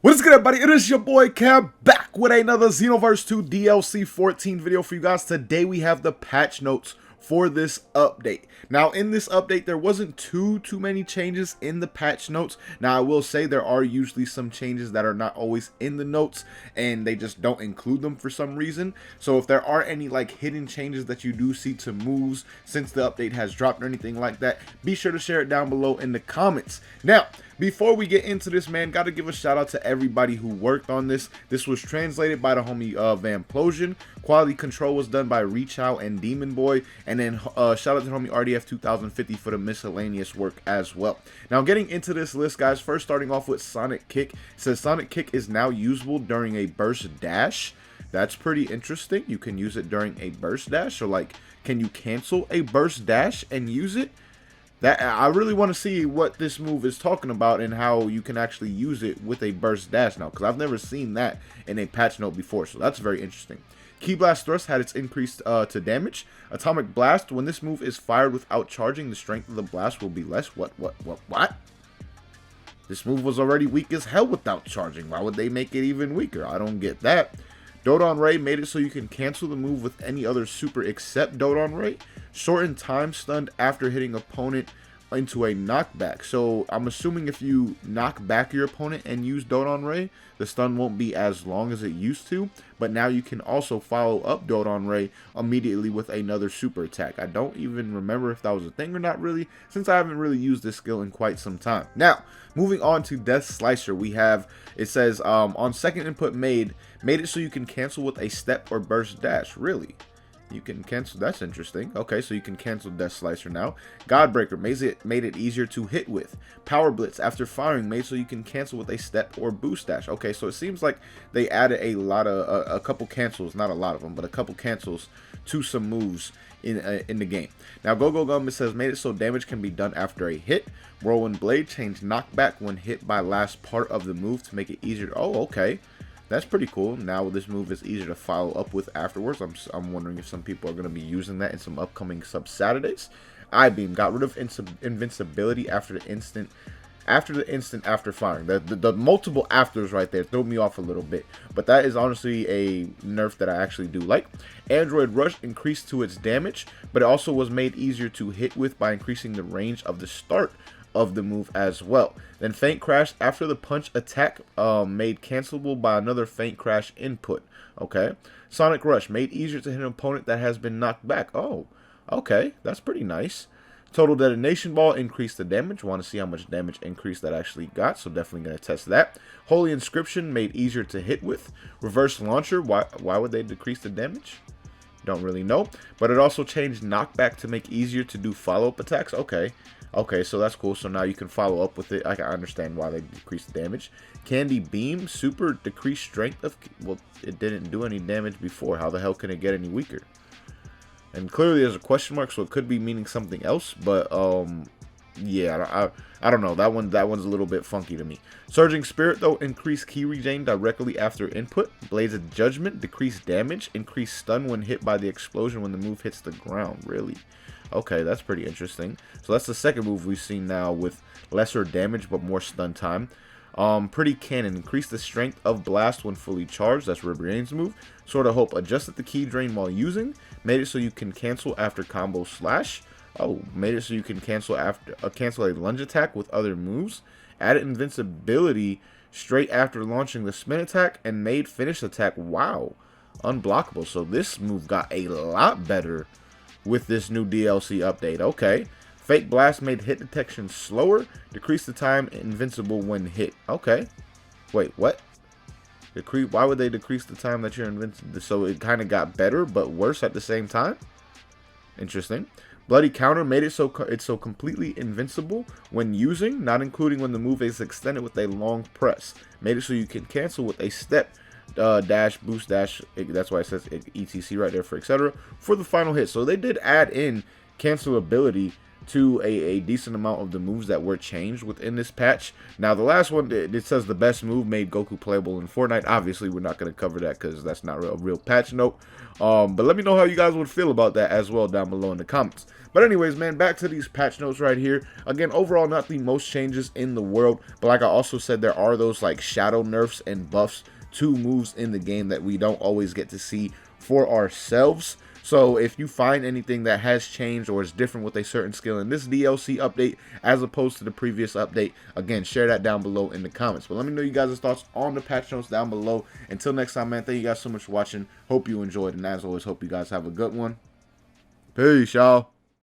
What is good, everybody? It is your boy Cam back with another Xenoverse 2 DLC 14 video for you guys. Today we have the patch notes for this update. Now, in this update, there wasn't too many changes in the patch notes. Now, I will say there are usually some changes that are not always in the notes, and they just don't include them for some reason. So if there are any like hidden changes that you do see to moves since the update has dropped or anything like that, be sure to share it down below in the comments. Now, before we get into this, man, gotta give a shout out to everybody who worked on this. This was translated by the homie Vamplosion. Quality control was done by Reachow and Demon Boy. And then shout out to homie RDF 2050 for the miscellaneous work as well. Now, getting into this list, guys, first starting off with Sonic Kick. It says Sonic Kick is now usable during a burst dash. That's pretty interesting. You can use it during a burst dash. So, like, can you cancel a burst dash and use it? That I really want to see what this move is talking about and how you can actually use it with a burst dash now, because I've never seen that in a patch note before, so that's very interesting. Key Blast Thrust had its increased to damage. Atomic Blast, when this move is fired without charging, the strength of the blast will be less. What? This move was already weak as hell without charging. Why would they make it even weaker? I don't get that. Dodon Ray made it so you can cancel the move with any other super except Dodon Ray. Shorten time stunned after hitting opponent into a knockback. So I'm assuming if you knock back your opponent and use Dodon Ray, the stun won't be as long as it used to. But now you can also follow up Dodon Ray immediately with another super attack. I don't even remember if that was a thing or not really, since I haven't really used this skill in quite some time. Now, moving on to Death Slicer, we have, it says, on second input made it so you can cancel with a step or burst dash. Really? You can cancel. That's interesting. Okay, so you can cancel Death Slicer now. Godbreaker made it easier to hit with. Power Blitz after firing made so you can cancel with a step or boost dash. Okay, so it seems like they added a couple cancels, not a lot of them, but a couple cancels to some moves in the game. Now, Go Gum, it says made it so damage can be done after a hit. Whirlwind Blade changed knockback when hit by last part of the move to make it easier. Oh, okay. That's pretty cool. Now this move is easier to follow up with afterwards. I'm wondering if some people are going to be using that in some upcoming sub Saturdays. I-Beam got rid of invincibility after the instant after firing. The multiple afters right there threw me off a little bit, but that is honestly a nerf that I actually do like. Android Rush increased to its damage, but it also was made easier to hit with by increasing the range of the start of the move as well. Then Faint Crash after the punch attack made cancelable by another Faint Crash input. Okay. Sonic Rush made easier to hit an opponent that has been knocked back. Oh, okay, that's pretty nice. Total Detonation Ball increased the damage. Want to see how much damage increase that actually got, so definitely going to test that. Holy Inscription made easier to hit with. Reverse Launcher, why would they decrease the damage? Don't really know, but it also changed knockback to make easier to do follow-up attacks. Okay, so that's cool. So now you can follow up with it. I can understand why they decreased the damage. Candy Beam super decreased strength of, well, it didn't do any damage before. How the hell can it get any weaker? And clearly there's a question mark, so it could be meaning something else, but yeah, I don't know. That one's a little bit funky to me. Surging Spirit, though, increased key regen directly after input. Blades of Judgment decreased damage, increased stun when hit by the explosion when the move hits the ground. Really? Okay, that's pretty interesting. So that's the second move we've seen now with lesser damage but more stun time. Pretty Cannon increased the strength of blast when fully charged. That's Ribrianne's move. Sort of Hope adjusted the key drain while using. Made it so you can cancel after combo slash. Oh, made it so you can cancel a lunge attack with other moves. Added invincibility straight after launching the spin attack and made finish attack. Wow, unblockable. So this move got a lot better with this new DLC update. Okay. Fake Blast made hit detection slower, decreased the time invincible when hit. Okay. Wait, what? Why would they decrease the time that you're invincible? So it kind of got better but worse at the same time? Interesting. Bloody Counter made it so it's so completely invincible when using, not including when the move is extended with a long press. Made it so you can cancel with a step dash, boost dash. That's why it says etc right there for etc. for the final hit. So they did add in cancelability to a decent amount of the moves that were changed within this patch. Now, the last one, it says the best move made Goku playable in Fortnite. Obviously, we're not going to cover that because that's not a real patch note. But let me know how you guys would feel about that as well down below in the comments. But anyways, man, back to these patch notes right here. Again, overall, not the most changes in the world. But like I also said, there are those like shadow nerfs and buffs to moves in the game that we don't always get to see for ourselves. So if you find anything that has changed or is different with a certain skill in this DLC update as opposed to the previous update, again, share that down below in the comments. But let me know you guys' thoughts on the patch notes down below. Until next time, man, thank you guys so much for watching. Hope you enjoyed, and as always, hope you guys have a good one. Peace, y'all.